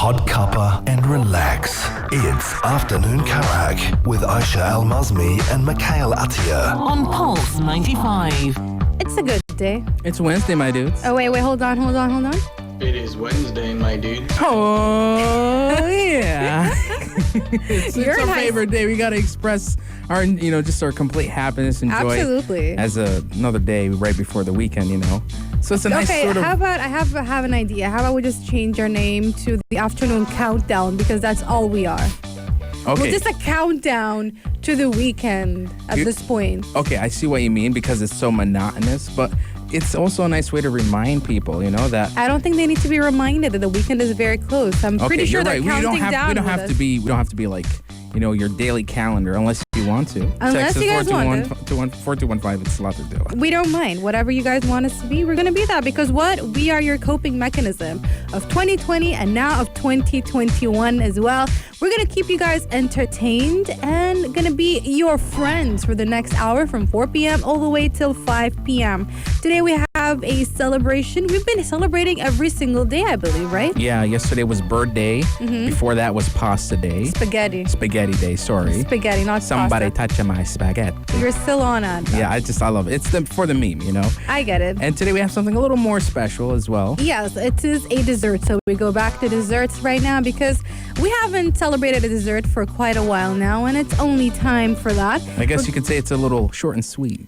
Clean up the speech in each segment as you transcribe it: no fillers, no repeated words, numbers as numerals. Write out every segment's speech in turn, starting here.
hot cuppa and relax. It's Afternoon Karak with Aisha Al-Mazmi and Mikhail Atiyah. On Pulse 95. It's a good day. It's Wednesday, my dudes. Oh, wait, hold on. It is Wednesday, my dude. Oh, yeah. it's our favorite day. We got to express our, just our complete happiness and joy. Absolutely. As another day right before the weekend, So it's a nice sort of... how about, I have an idea. How about we just change our name to the Afternoon Countdown, because that's all we are. Okay. Well, just a countdown to the weekend at this point. Okay, I see what you mean, because it's so monotonous, but it's also a nice way to remind people, that... I don't think they need to be reminded that the weekend is very close. I'm pretty sure they're counting down. We don't have to be like, your daily calendar, unless you want to. Unless you guys want to. 4215, it's a lot to do. We don't mind. Whatever you guys want us to be, we're going to be that. Because we are your coping mechanism of 2020 and now of 2021 as well. We're going to keep you guys entertained and going to be your friends for the next hour from 4 p.m. all the way till 5 p.m. Today we have a celebration. We've been celebrating every single day, I believe, right? Yeah, yesterday was bird day. Mm-hmm. Before that was pasta day. Spaghetti day, sorry. Spaghetti, not Somebody pasta. touching my spaghetti. You're still on it. Yeah, I love it. It's for the meme, I get it. And today we have something a little more special as well. Yes, it is a dessert. So we go back to desserts right now because we haven't celebrated a dessert for quite a while now, and it's only time for that. I guess you could say it's a little short and sweet.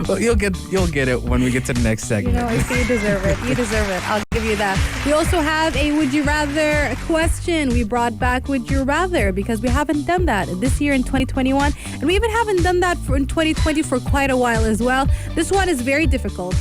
Well, you'll get it when we get to the next segment. I see you deserve it. You deserve it. I'll give you that. We also have a Would You Rather question. We brought back Would You Rather because we haven't done that this year in 2021. And we even haven't done that in 2020 for quite a while as well. This one is very difficult.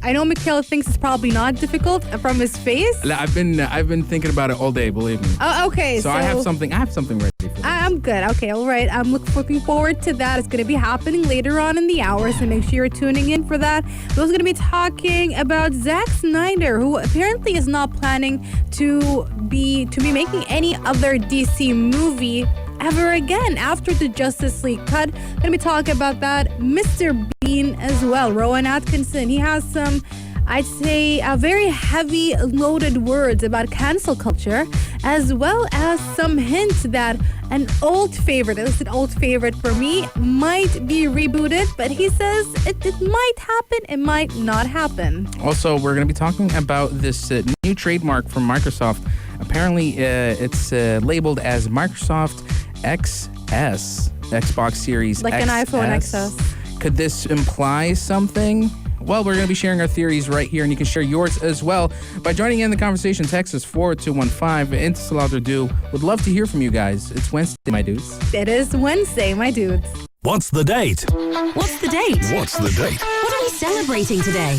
I know Mikhail thinks it's probably not difficult from his face. I've been thinking about it all day, believe me. Oh, okay. So I have something ready for you. I'm good. Okay, all right. I'm looking forward to that. It's going to be happening later on in the hour, so make sure you're tuning in for that. We're also going to be talking about Zack Snyder, who apparently is not planning to be making any other DC movie ever again after the Justice League cut. Going to be talking about that. Mr. Bean as well. Rowan Atkinson. He has some, I'd say, very heavy loaded words about cancel culture, as well as some hints that an old favorite, at least an old favorite for me, might be rebooted, but he says it might happen, it might not happen. Also, we're going to be talking about this new trademark from Microsoft. Apparently, it's labeled as Microsoft XS, Xbox Series like XS. an iPhone XS. Could this imply something? Well, we're going to be sharing our theories right here, and you can share yours as well by joining in the conversation. Text us 42215. Insta do. Would love to hear from you guys. It's Wednesday, my dudes. It is Wednesday, my dudes. What's the date? What's the date? What's the date? What are we celebrating today?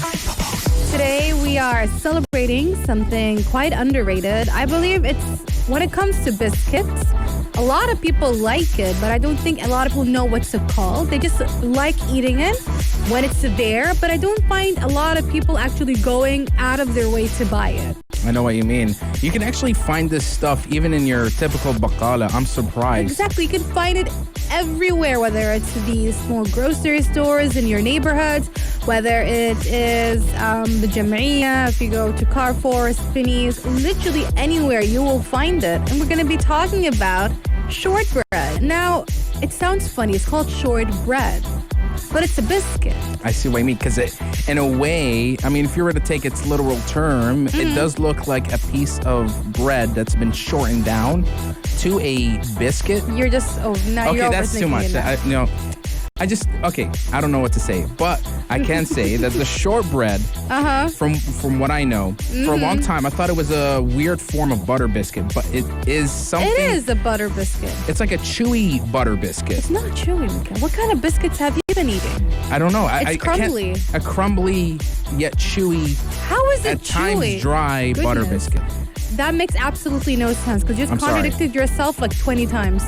Today we are celebrating something quite underrated. I believe it's when it comes to biscuits. A lot of people like it, but I don't think a lot of people know what's it called. They just like eating it when it's there, but I don't find a lot of people actually going out of their way to buy it. I know what you mean. You can actually find this stuff even in your typical bakala. I'm surprised. Exactly. You can find it everywhere, whether it's these small grocery stores in your neighborhoods, whether it is the Jam'iyya, if you go to Carrefour, Spinneys, literally anywhere you will find it. And we're going to be talking about shortbread. Now, it sounds funny. It's called shortbread, but it's a biscuit. I see what you mean, because in a way, if you were to take its literal term, it does look like a piece of bread that's been shortened down to a biscuit. You're just, now you're overthinking that's too much. I don't know what to say, but I can say that the shortbread, from what I know, for a long time, I thought it was a weird form of butter biscuit, but it is something. It is a butter biscuit. It's like a chewy butter biscuit. It's not chewy, Mika. What kind of biscuits have you been eating? I don't know. It's crumbly. A crumbly yet chewy. How is it at chewy? Times dry butter biscuit. That makes absolutely no sense because you just contradicted yourself like 20 times.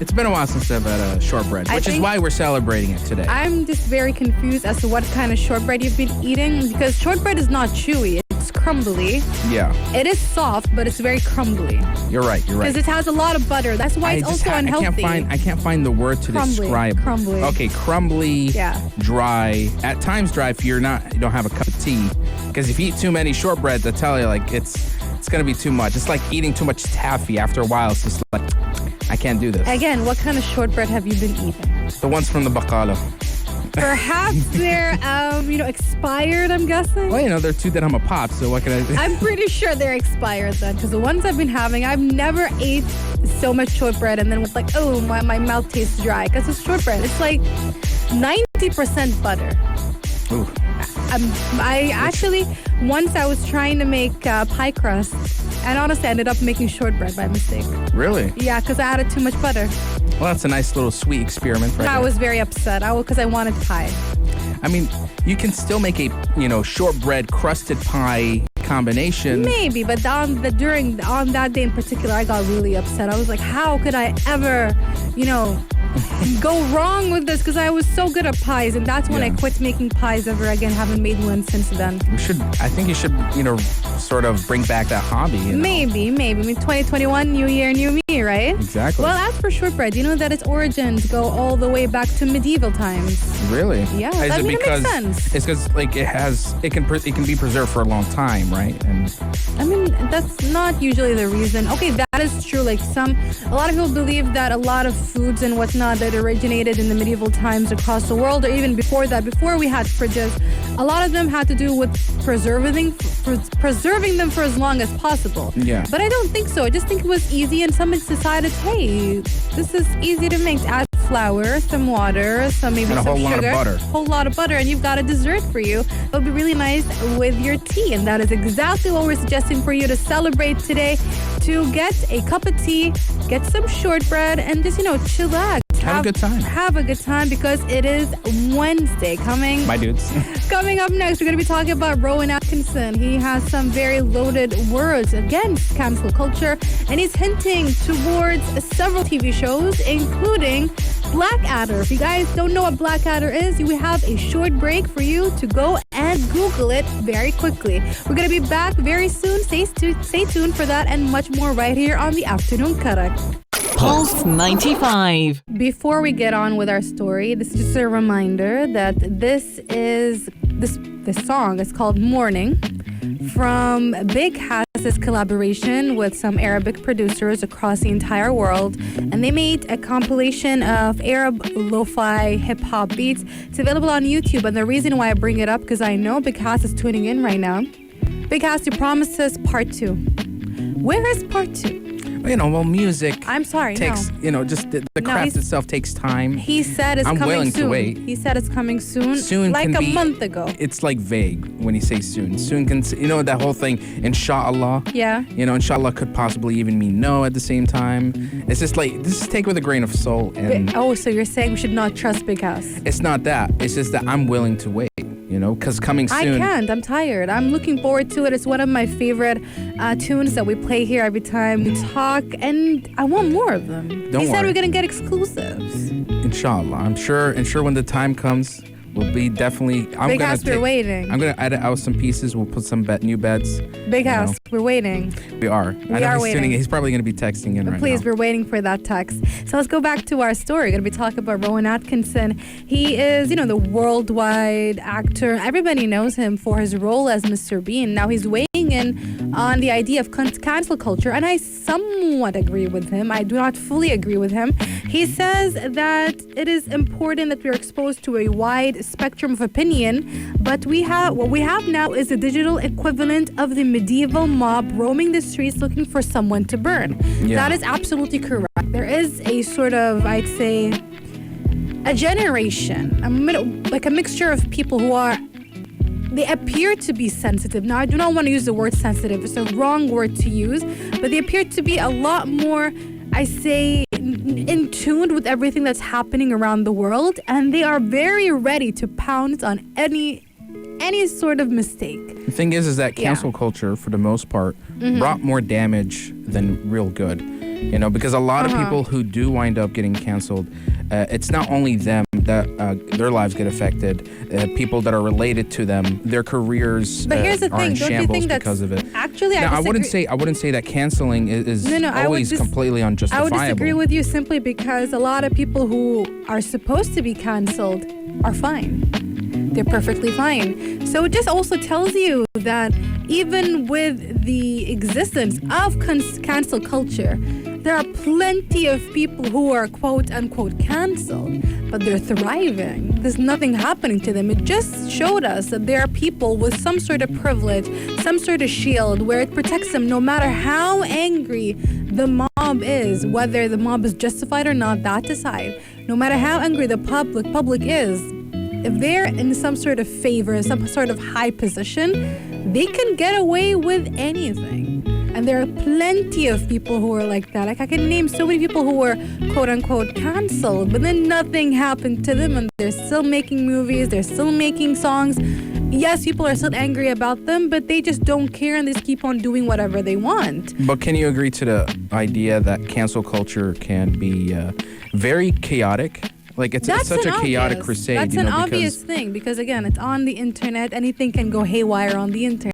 It's been a while since I've had a shortbread, which is why we're celebrating it today. I'm just very confused as to what kind of shortbread you've been eating because shortbread is not chewy. It's crumbly. Yeah. It is soft, but it's very crumbly. You're right. Because it has a lot of butter. That's why it's also unhealthy. I can't find the word to describe. Crumbly. Okay, crumbly, dry. At times dry if you don't have a cup of tea. Because if you eat too many shortbreads, I tell you, it's it's gonna be too much. It's like eating too much taffy. After a while, it's just like, I can't do this. Again, what kind of shortbread have you been eating? The ones from the Bacala. Perhaps they're, expired, I'm guessing? Well, they're too that I'm a pop, so what can I do? I'm pretty sure they're expired then, because the ones I've been having, I've never ate so much shortbread and then was like, oh, my mouth tastes dry. Because it's shortbread. It's like 90% butter. Ooh. I actually, once I was trying to make pie crust, and honestly, I ended up making shortbread by mistake. Really? Yeah, because I added too much butter. Well, that's a nice little sweet experiment, right? I was very upset because I wanted pie. I mean, you can still make a, shortbread crusted pie combination. Maybe, but on that day in particular, I got really upset. I was like, how could I ever, go wrong with this? Because I was so good at pies, and that's when I quit making pies ever again. Haven't made one since then. I think you should, sort of bring back that hobby. Maybe. I mean, 2021, new year, new me, right? Exactly. Well, as for shortbread, you know that its origins go all the way back to medieval times. Really? Yeah. Is it because it makes sense. it's because like it can be preserved for a long time, right? And I mean, that's not usually the reason. Okay, that is true. Like a lot of people believe that a lot of foods and whatnot that originated in the medieval times across the world, or even before that, before we had fridges, a lot of them had to do with preserving them for as long as possible. Yeah. But I don't think so. I just think it was easy, and someone decided, hey, this is easy to make. Add flour, some water, some and a some whole sugar, lot of butter. whole lot of butter, and you've got a dessert for you. It'll be really nice with your tea, and that is exactly what we're suggesting for you to celebrate today. To get a cup of tea, get some shortbread, and just chillax. Have a good time. Have a good time because it is Wednesday. My dudes. Coming up next, we're going to be talking about Rowan Atkinson. He has some very loaded words against cancel culture, and he's hinting towards several TV shows, including Blackadder. If you guys don't know what Blackadder is, we have a short break for you to go and Google it very quickly. We're going to be back very soon. Stay tuned for that and much more right here on the Afternoon Karak. Pulse 95. Before we get on with our story, this is just a reminder that this song is called Morning from Big Hass's collaboration with some Arabic producers across the entire world, and they made a compilation of Arab lo-fi hip-hop beats. It's available on YouTube, and the reason why I bring it up because I know Big Hass is tuning in right now. Big Hass, you promised us part 2. Where is part 2? Music. I'm sorry, takes, just the craft itself takes time. He said it's I'm coming willing soon. to wait. He said it's coming soon. Soon like can a be, month ago. It's like vague when you say soon. Soon can, that whole thing, inshallah. Yeah. Inshallah could possibly even mean no at the same time. It's just like, this is take with a grain of salt. And so you're saying we should not trust Big House? It's not that. It's just that I'm willing to wait. Because coming soon. I can't. I'm tired. I'm looking forward to it. It's one of my favorite tunes that we play here every time we talk, and I want more of them. Don't He said worry. we're going to get exclusives. Inshallah. I'm sure when the time comes, we'll be definitely. Big House, we're waiting. I'm going to edit out some pieces. We'll put some new beds. Big House, we're waiting. We are. We are he's waiting. tuning in. He's probably going to be texting in right Please, now. we're waiting for that text. So let's go back to our story. We're going to be talking about Rowan Atkinson. He is, the worldwide actor. Everybody knows him for his role as Mr. Bean. Now he's weighing in on the idea of cancel culture, and I somewhat agree with him. I do not fully agree with him. He says that it is important that we're exposed to a wide spectrum of opinion, but what we have now is a digital equivalent of the medieval mob roaming the streets looking for someone to burn. Yeah. That is absolutely correct. There is a sort of, I'd say, a generation, like a mixture of people they appear to be sensitive. Now, I do not want to use the word sensitive. It's a wrong word to use, but they appear to be a lot more, I say, in tune with everything that's happening around the world, and they are very ready to pounce on any sort of mistake. The thing is that cancel culture, for the most part, brought more damage than real good. Because a lot of people who do wind up getting canceled, it's not only them that their lives get affected. People that are related to them, their careers But here's the are in thing, don't you shambles think that's because of it. Actually, Now, I wouldn't say that canceling is always completely I unjustifiable. would disagree with you simply because a lot of people who are supposed to be canceled are fine. They're perfectly fine. So it just also tells you that even with the existence of cancel culture, there are plenty of people who are quote unquote canceled, but they're thriving. There's nothing happening to them. It just showed us that there are people with some sort of privilege, some sort of shield where it protects them no matter how angry the mob is, whether the mob is justified or not, that aside. No matter how angry the public is, if they're in some sort of favor, some sort of high position, they can get away with anything. And there are plenty of people who are like that. Like, I can name so many people who were quote-unquote canceled, but then nothing happened to them, and they're still making movies, they're still making songs. Yes, people are still angry about them, but they just don't care, and they just keep on doing whatever they want. But can you agree to the idea that cancel culture can be very chaotic? Like, it's such a chaotic crusade. That's an obvious thing, because again, it's on the internet. Anything can go haywire on the internet.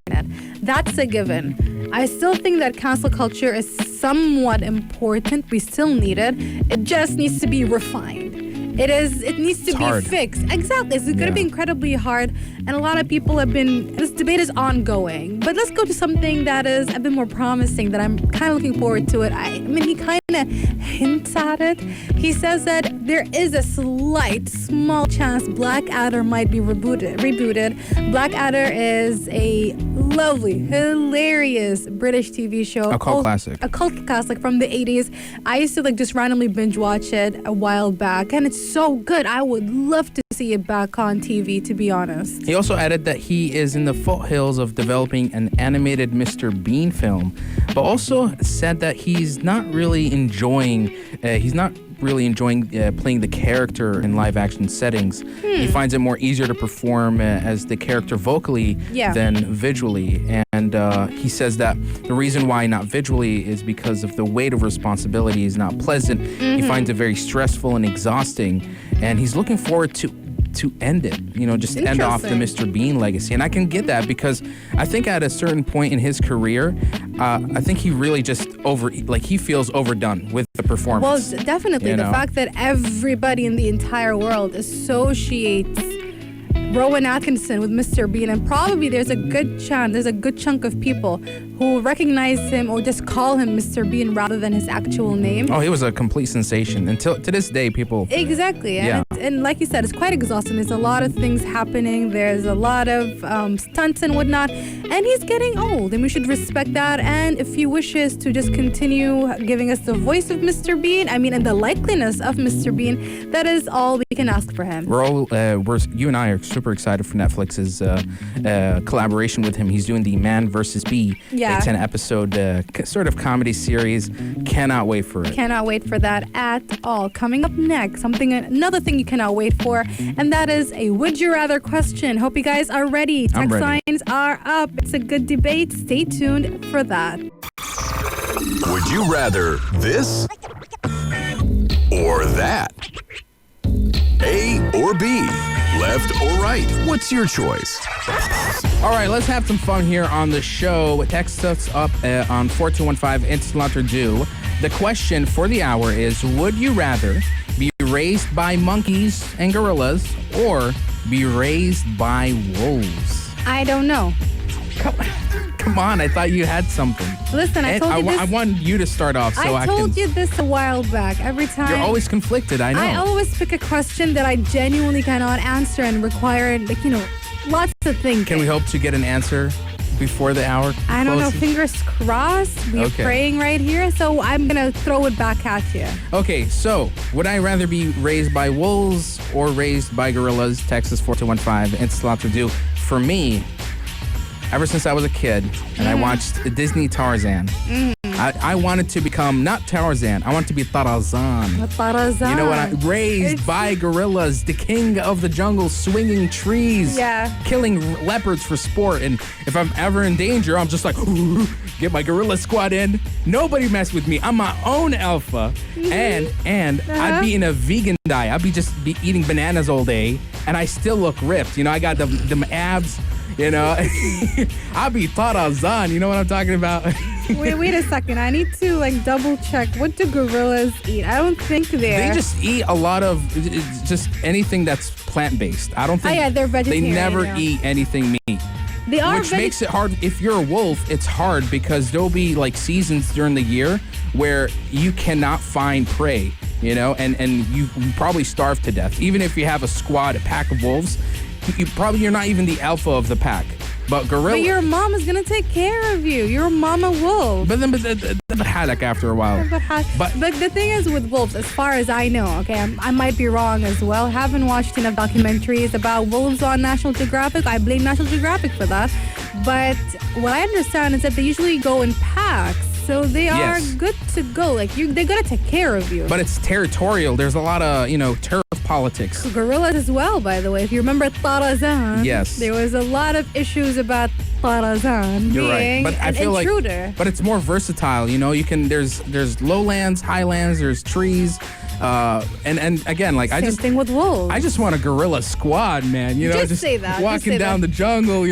That's a given. I still think that cancel culture is somewhat important. We still need it. It just needs to be refined. It needs to be fixed. Exactly. It's going to be incredibly hard. And a lot of people this debate is ongoing. But let's go to something that is a bit more promising, that I'm kind of looking forward to it. I mean, he kind of hints at it. He says that there is a small chance Blackadder might be rebooted. Blackadder is a lovely, hilarious British TV show. A cult classic. A cult classic from the 80s. I used to just randomly binge watch it a while back, and it's so good. I would love to see it back on TV, to be honest. He also added that he is in the foothills of developing an animated Mr. Bean film, but also said that he's not really enjoying playing the character in live action settings. He finds it more easier to perform as the character vocally than visually. And he says that the reason why not visually is because of the weight of responsibility is not pleasant. He finds it very stressful and exhausting. And he's looking forward to end it, just end off the Mr. Bean legacy. And I can get that, because I think at a certain point in his career, I think he really just he feels overdone with the performance. Well, definitely. The fact that everybody in the entire world associates Rowan Atkinson with Mr. Bean, and probably there's a good chunk of people who recognize him or just call him Mr. Bean rather than his actual name. Oh, he was a complete sensation until to this day. People exactly, and like you said, it's quite exhausting. There's a lot of things happening. There's a lot of stunts and whatnot, and he's getting old, and we should respect that. And if he wishes to just continue giving us the voice of Mr. Bean, and the likeliness of Mr. Bean, that is all we can ask for him. You and I are super excited for Netflix's collaboration with him. He's doing the Man vs. Bee, a 10-episode sort of comedy series. Cannot wait for it. Cannot wait for that at all. Coming up next, another thing you cannot wait for, and that is a Would You Rather question. Hope you guys are ready. Text signs are up. It's a good debate. Stay tuned for that. Would you rather this or that? A or B? Left or right? What's your choice? All right, let's have some fun here on the show. Text us up on 4215 Instantlater. The question for the hour is, would you rather be raised by monkeys and gorillas or be raised by wolves? I don't know. Come on, I thought you had something. Listen, I told you this. I wanted you to start off so I told you this a while back. Every time. You're always conflicted, I know. I always pick a question that I genuinely cannot answer and require, lots of thinking. Can we hope to get an answer before the hour closes? I don't know. Fingers crossed. We're praying right here, so I'm going to throw it back at you. Okay, so would I rather be raised by wolves or raised by gorillas? Texas 4215. It's a lot to do. For me, ever since I was a kid and I watched Disney Tarzan, I wanted to become not Tarzan. I wanted to be Tarzan. Tarzan. You know what? Raised by gorillas, the king of the jungle, swinging trees, killing leopards for sport. And if I'm ever in danger, I'm just like, get my gorilla squad in. Nobody mess with me. I'm my own alpha. And I'd be in a vegan diet. I'd be eating bananas all day, and I still look ripped. I got them abs. I'll be Tarzan. You know what I'm talking about? Wait a second. I need to double check. What do gorillas eat? I don't think they just eat a lot of just anything that's plant-based. I don't think they're vegetarian. They never eat anything meat. They are Which makes it hard. If you're a wolf, it's hard because there'll be like seasons during the year where you cannot find prey, you know, and you probably starve to death. Even if you have a squad, a pack of wolves, you're not even the alpha of the pack. But gorilla. But your mom is gonna take care of you. You're a mama wolf. But haddock after a while. But the thing is with wolves, as far as I know, okay, I might be wrong as well. Haven't watched enough documentaries about wolves on National Geographic. I blame National Geographic for that. But what I understand is that they usually go in packs. So they are good to go. Like they're gonna take care of you. But it's territorial. There's a lot of, turf politics. Gorillas as well, by the way. If you remember Tarzan, yes, there was a lot of issues about Tarzan being right. But I feel intruder. But it's more versatile. You can. There's lowlands, highlands. There's trees. And again, like Same thing with wolves. I just want a gorilla squad, man. Just say that. Walking down the jungle,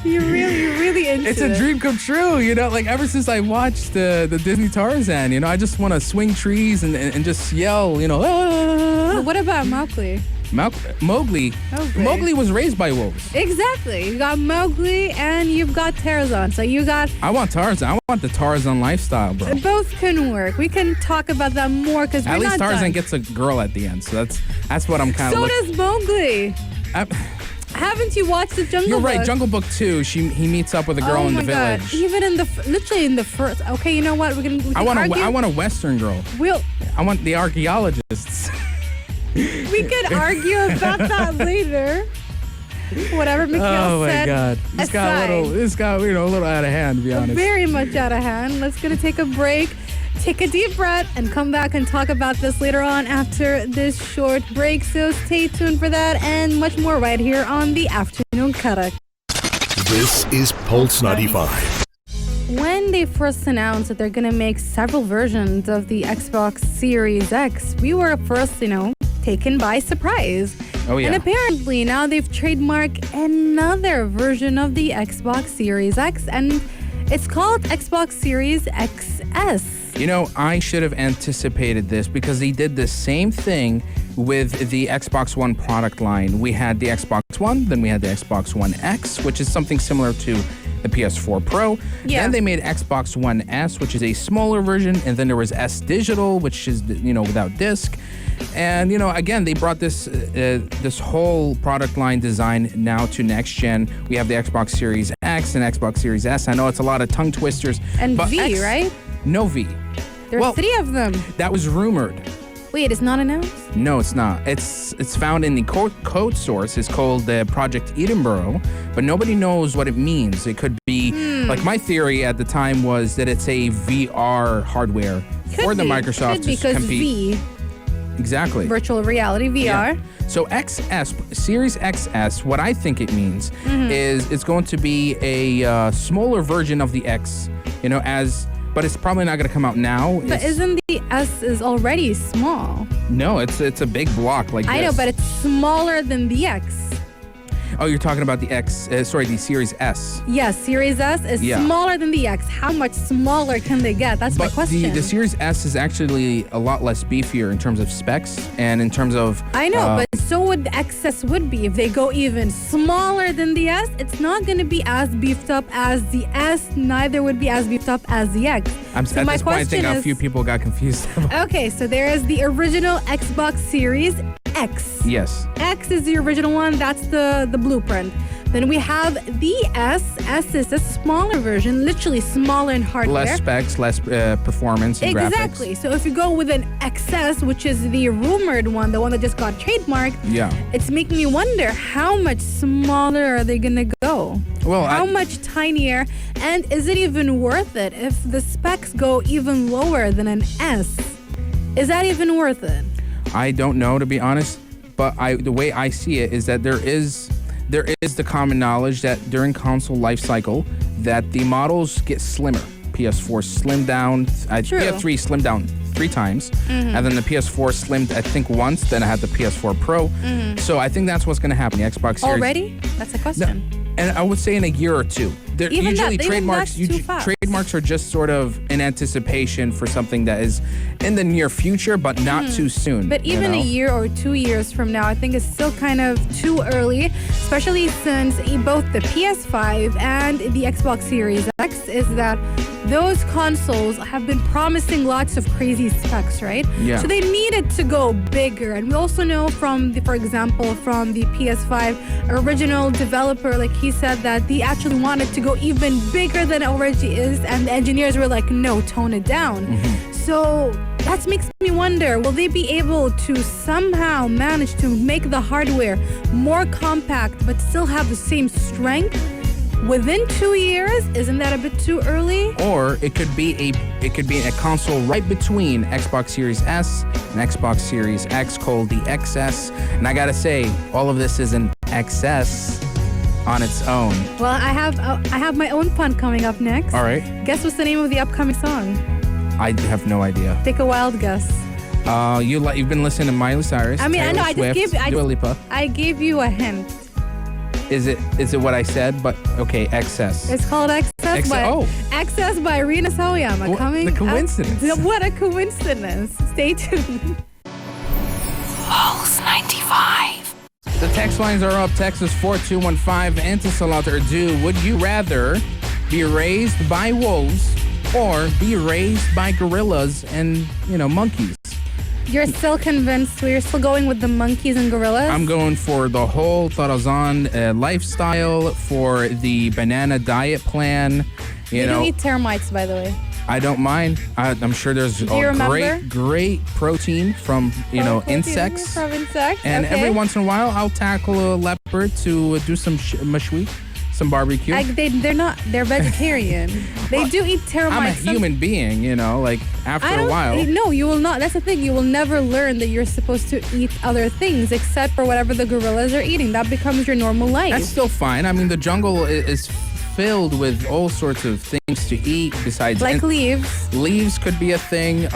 You're really into It's a dream come true, Like ever since I watched the Disney Tarzan, I just want to swing trees and just yell, Ah! But what about Mowgli? Mowgli was raised by wolves. Exactly. You got Mowgli and you've got Tarzan. So you got... I want Tarzan. I want the Tarzan lifestyle, bro. Both can work. We can talk about that more because we're not At least Tarzan done. gets a girl at the end, so that's what I'm kind of So does Mowgli. Haven't you watched the Jungle Book? You're right. Jungle Book 2. He meets up with a girl in the God. village. Even literally in the first. Okay, you know what? We can I argue. want a Western girl. I want the archaeologists. We could argue about that later. Whatever Mikhail said. Oh my God. This got a little out of hand, to be honest. Very much out of hand. Let's gonna take a break. Take a deep breath and come back and talk about this later on after this short break. So stay tuned for that and much more right here on the Afternoon Karak. This is Pulse 95. When they first announced that they're going to make several versions of the Xbox Series X, we were first, taken by surprise. Oh, yeah. And apparently now they've trademarked another version of the Xbox Series X, and it's called Xbox Series XS. I should have anticipated this because they did the same thing with the Xbox One product line. We had the Xbox One, then we had the Xbox One X, which is something similar to the PS4 Pro. Yeah. Then they made Xbox One S, which is a smaller version, and then there was S Digital, which is without disc. And again, they brought this whole product line design now to next gen. We have the Xbox Series X and Xbox Series S. I know it's a lot of tongue twisters. And but V, right? No V. There are 3 of them. That was rumored. Wait, it's not announced? No, it's not. It's found in the code source. It's called Project Edinburgh, but nobody knows what it means. It could be, like my theory at the time was that it's a VR hardware for the Microsoft Could be, to compete. V. Exactly. Virtual reality, VR. Yeah. So XS, Series XS, what I think it means is it's going to be a smaller version of the X, but it's probably not going to come out now. But isn't the S is already small? No, it's a big block like this. I know, but it's smaller than the X. Oh, you're talking about the the Series S. Yes, Series S is smaller than the X. How much smaller can they get? That's my question. The Series S is actually a lot less beefier in terms of specs and in terms of... I know, but so would the XS would be. If they go even smaller than the S, it's not going to be as beefed up as the S, neither would be as beefed up as the X. At this point, I think a few people got confused. Okay, so there is the original Xbox Series X. Yes. X is the original one. That's the blueprint. Then we have the S. S is a smaller version, literally smaller in hardware. Less specs, less performance and graphics. Exactly. So if you go with an XS, which is the rumored one, the one that just got trademarked, it's making me wonder how much smaller are they going to go? Well, how much tinier? And is it even worth it if the specs go even lower than an S? Is that even worth it? I don't know, to be honest, but the way I see it is that there is the common knowledge that during console life cycle that the models get slimmer. PS4 slimmed down, PS3 slimmed down 3 times, and then the PS4 slimmed I think once, then I had the PS4 Pro. So I think that's what's going to happen. The Xbox Series Already? That's a question. And I would say in a year or two. They're Even usually that, they even trademarks. match too fast. Trademarks are just sort of in anticipation for something that is in the near future, but not too soon. But even a year or 2 years from now, I think it's still kind of too early, especially since both the PS5 and the Xbox Series X is that those consoles have been promising lots of crazy specs, right? Yeah. So they needed to go bigger. And we also know for example, from the PS5 original developer, like he said that they actually wanted to go even bigger than it already is. And the engineers were like, no, tone it down. So that makes me wonder, will they be able to somehow manage to make the hardware more compact but still have the same strength within 2 years? Isn't that a bit too early? Or it could be a console right between Xbox Series S and Xbox Series X called the XS. And I gotta say, all of this is an XS on its own. Well, I have my own pun coming up next. All right. Guess what's the name of the upcoming song? I have no idea. Take a wild guess. You've been listening to Miley Cyrus. I mean, I Taylor know. Swift, I gave you a hint. Is it what I said? But okay, XS. It's called Excess by Rina Sawayama. What- Coming the coincidence. up. What a coincidence. Stay tuned. Pulse 95. The text lines are up. Texas 4215. Entisalat Urdu. Would you rather be raised by wolves or be raised by gorillas and, monkeys? You're still convinced? You're still going with the monkeys and gorillas? I'm going for the whole Tarazan lifestyle, for the banana diet plan. You don't eat termites, by the way. I don't mind. I'm sure there's great protein from, insects. From insects. And okay. every once in a while, I'll tackle a leopard to do some mashwi, some barbecue. They're vegetarian. They do eat termites. I'm a human being, after a while. No, you will not. That's the thing. You will never learn that you're supposed to eat other things except for whatever the gorillas are eating. That becomes your normal life. That's still fine. I mean, the jungle is filled with all sorts of things to eat besides... Like leaves. Leaves could be a thing.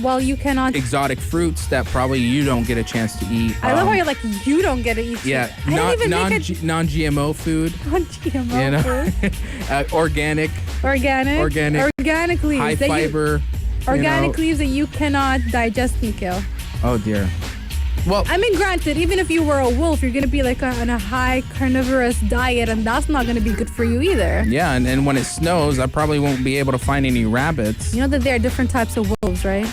Well, you cannot... Exotic fruits that probably you don't get a chance to eat. I love how you're like, you don't get to eat. Yeah, non-GMO food. Non-GMO food. Organic leaves. High fiber. Organic leaves that you cannot digest and kill. Oh, dear. Well, I mean, granted, even if you were a wolf, you're going to be like on a high carnivorous diet, and that's not going to be good for you either. Yeah, and when it snows, I probably won't be able to find any rabbits. You know that there are different types of wolves, right?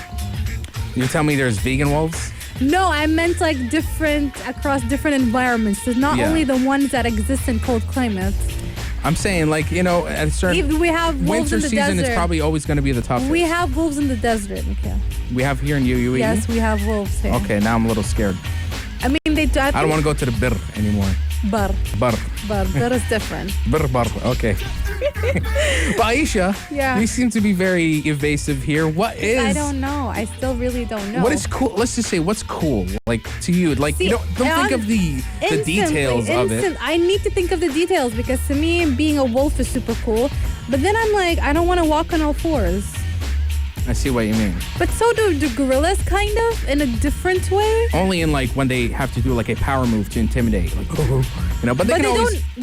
You tell me there's vegan wolves? No, I meant like across different environments. There's not only the ones that exist in cold climates. I'm saying, at a certain... We have wolves winter in the season desert. is probably always going to be the toughest. We have wolves in the desert, Mikhail. We have here in UAE? Yes, we have wolves here. Okay, now I'm a little scared. I mean, they do. I don't want to go to the bir anymore. Bar. Bar. That is different. Bar. Okay. But Aisha, Yeah. you seem to be very evasive here. What is... I don't know. I still really don't know. What is cool? Let's just say, what's cool? To you? See, don't think of the details of it. I need to think of the details because to me, being a wolf is super cool. But then I'm like, I don't want to walk on all fours. I see what you mean. But so do gorillas, kind of, in a different way. Only in when they have to do a power move to intimidate, But they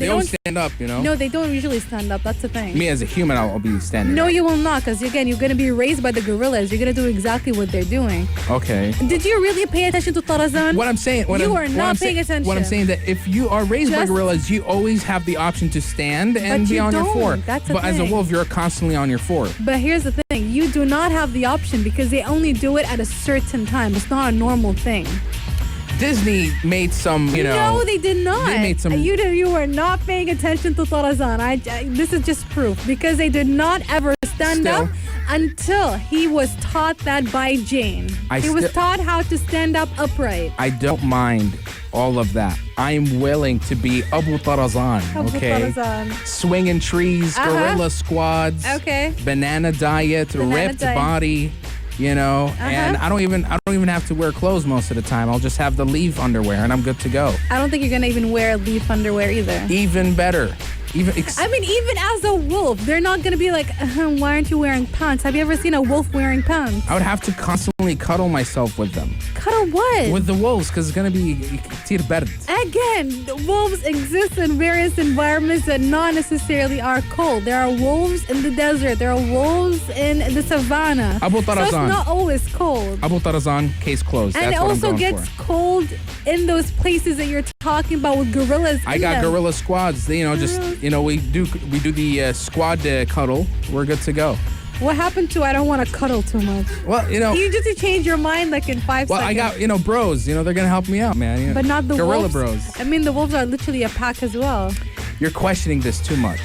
don't stand up, No, they don't usually stand up. That's the thing. Me as a human, I'll be standing. No, up. you will not, because again, you're gonna be raised by the gorillas. You're gonna do exactly what they're doing. Okay. Did you really pay attention to Tarazan? What I'm saying, You are not paying attention. What I'm saying that if you are raised by gorillas, you always have the option to stand and be on your four. That's the But as a thing. wolf, you're constantly on your four. But here's the thing: you do not have the option because they only do it at a certain time. It's not a normal thing. Disney made some, No, they did not. They made some. You were not paying attention to Tarazan. This is just proof because they did not ever stand up until he was taught that by Jane. He was taught how to stand up upright. I don't mind all of that. I'm willing to be Abu Tarazan, okay? Tarazan. Swinging trees, gorilla squads, Okay. banana diet, ripped diet. body, and I don't even have to wear clothes most of the time. I'll just have the leaf underwear and I'm good to go. I don't think you're gonna even wear leaf underwear either. Even better. Even as a wolf, they're not gonna be like, why aren't you wearing pants? Have you ever seen a wolf wearing pants? I would have to constantly cuddle myself with them. Cuddle For what? With the wolves, because it's going to be tirberd. Again, wolves exist in various environments that not necessarily are cold. There are wolves in the desert. There are wolves in the savannah. Abu So it's Tarazan. not always cold. Abu Tarazan, case closed. And That's it what I'm also going gets for. cold in those places that you're talking about with gorillas. I in got them. gorilla squads. They, we do the squad cuddle. We're good to go. What happened to I don't want to cuddle too much? Well, You just change your mind like in 5 Well, seconds. I got, bros. They're going to help me out, man. But not the gorilla wolves. bros. I mean, the wolves are literally a pack as well. You're questioning this too much.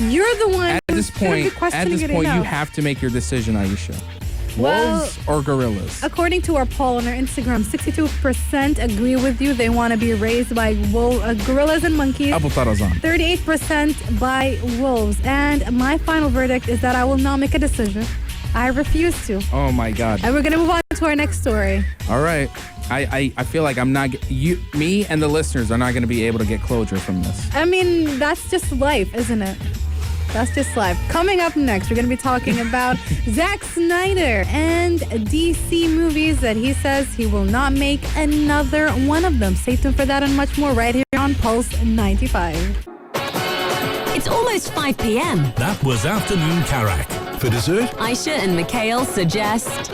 You're the one At who's this gonna be point, questioning it you enough. have to make your decision, Aisha. Well, Wolves or gorillas? According to our poll on our Instagram, 62% agree with you. They want to be raised by gorillas and monkeys. Abu Tarazan. 38% by wolves. And my final verdict is that I will not make a decision. I refuse to. Oh my God. And we're going to move on to our next story. All right. I feel like me and the listeners are not going to be able to get closure from this. I mean, that's just life, isn't it? That's just life. Coming up next, we're going to be talking about Zack Snyder and DC movies that he says he will not make another one of them. Stay tuned for that and much more right here on Pulse 95. It's almost 5 p.m. That was Afternoon Karak. For dessert, Aisha and Mikhail suggest...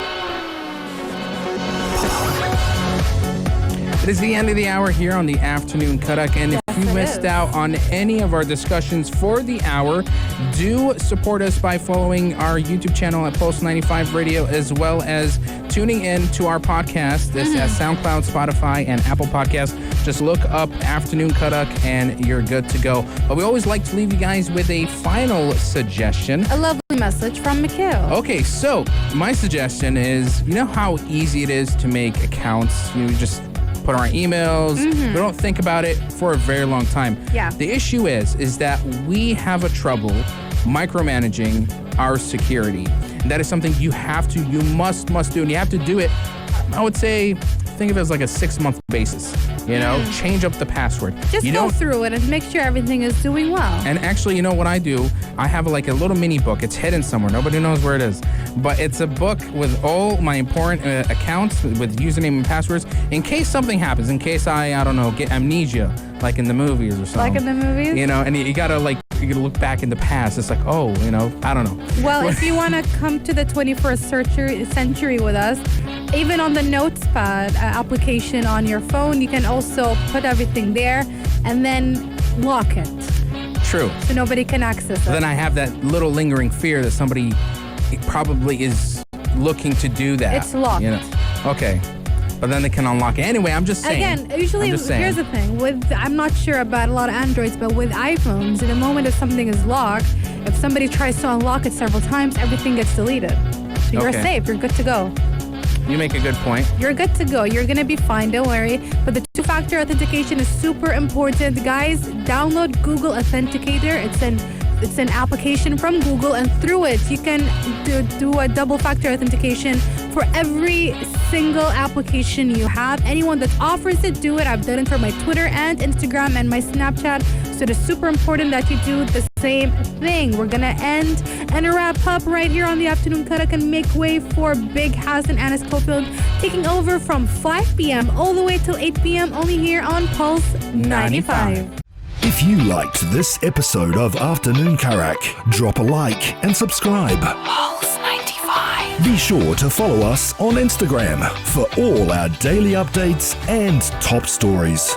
It is the end of the hour here on the Afternoon Karak, and if you it missed is. out on any of our discussions for the hour, do support us by following our YouTube channel at Pulse 95 Radio, as well as tuning in to our podcast. This at SoundCloud, Spotify, and Apple Podcasts. Just look up Afternoon Karak, and you're good to go. But we always like to leave you guys with a final suggestion. A lovely message from Mikhail. Okay, so my suggestion is, you know how easy it is to make accounts? You just put our emails. We don't think about it for a very long time. Yeah. The issue is that we have a trouble micromanaging our security. And that is something you must do. And you have to do it, I would say, think of it as like a 6-month basis. Change up the password. Just go through it and make sure everything is doing well. And actually, you know what I do? I have like a little mini book. It's hidden somewhere. Nobody knows where it is. But it's a book with all my important accounts with username and passwords in case something happens, in case I don't know, get amnesia, like in the movies or something. Like in the movies? And you gotta look back in the past. It's like, I don't know. Well, if you want to come to the 21st century with us, even on the Notepad application on your phone, you can also put everything there and then lock it True. so nobody can access it. Then I have that little lingering fear that somebody probably is looking to do that. It's locked. Okay. But then they can unlock it. Anyway, I'm just saying. Again, usually, I'm just saying. here's the thing. I'm not sure about a lot of Androids, but with iPhones, in the moment if something is locked, if somebody tries to unlock it several times, everything gets deleted. So you're Okay. safe. You're good to go. You make a good point. You're good to go. You're going to be fine. Don't worry. But the two-factor authentication is super important. Guys, download Google Authenticator. It's an application from Google, and through it, you can do a double-factor authentication for every single application you have. Anyone that offers it, do it. I've done it for my Twitter and Instagram and my Snapchat. So it is super important that you do the same thing. We're going to end and wrap up right here on the Afternoon Karak and make way for Big House and Anna Schofield taking over from 5 p.m. all the way till 8 p.m. only here on Pulse 95. if you liked this episode of Afternoon Karak, drop a like and subscribe. Pulse 95. Be sure to follow us on Instagram for all our daily updates and top stories.